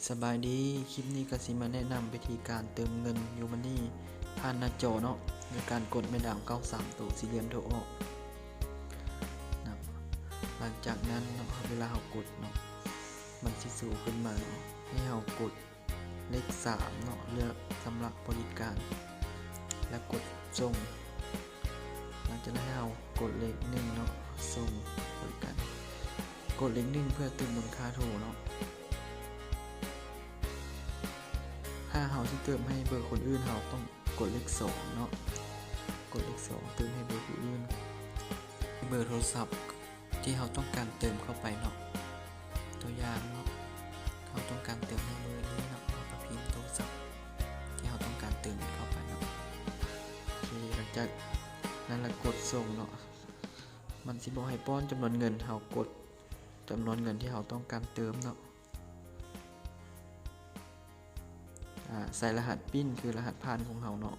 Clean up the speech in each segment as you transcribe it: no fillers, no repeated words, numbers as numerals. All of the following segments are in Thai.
สบายดีคลิปนี้ก็สิมาแนะนำวิธีการเติมเงินยูมันนี่ผ่านหน้าจอเนาะในการกดแม่ดาว93ตัวสี่เหลี่ยมโทรออกนะหลังจากนั้นเนาะเวลาเรากดเนาะมันสิสูขึ้นมาเนาะให้เรากดเลข3เนาะเลือกสำหรับบริการและกดส่งหลังจากนั้นให้เรากดเลข1เนาะส่งบริการกดเลข1เพื่อเติมมูลค่าโทรเนาะถ้าเราที่เติมให้เบอร์คนอื่นเราต้องกดเลข2เนาะกดเลข2เติมให้เบอร์ผู้อื่นเบอร์โทรศัพท์ที่เราต้องการเติมเข้าไปเนาะตัวอย่างเนาะเราต้องการเติมให้เบอร์นี้เนาะเราก็พิมพ์โทรศัพท์ที่เราต้องการเติมเข้าไปเนาะโอเคหลังจากนั้นเรากดส่งเนาะมันสิบอกให้ป้อนจำนวนเงินเรากดจำนวนเงินที่เราต้องการเติมเนาะใส่รหัสปิ้นคือรหัสผ่านของเราเนาะ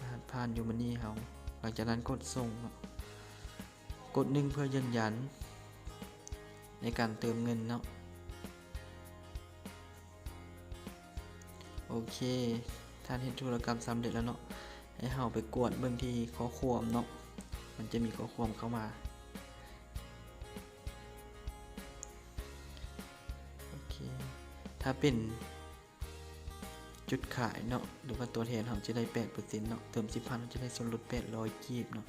รหัสผ่านยูมันนี่เราหลังจากนั้นกดส่งเนาะกด1เพื่อยืนยันในการเติมเงินเนาะโอเคท่านเห็นธุรกรรมสำเร็จแล้วเนาะให้เราไปกดเบิ่งที่ข้อความเนาะมันจะมีข้อความเข้ามาโอเคถ้าเป็นจุดขายเนาะหรือว่าตัวแทนเราจะได้ 8% เนาะเติม 10,000 เราจะได้ส่วนลด800กีบเนาะ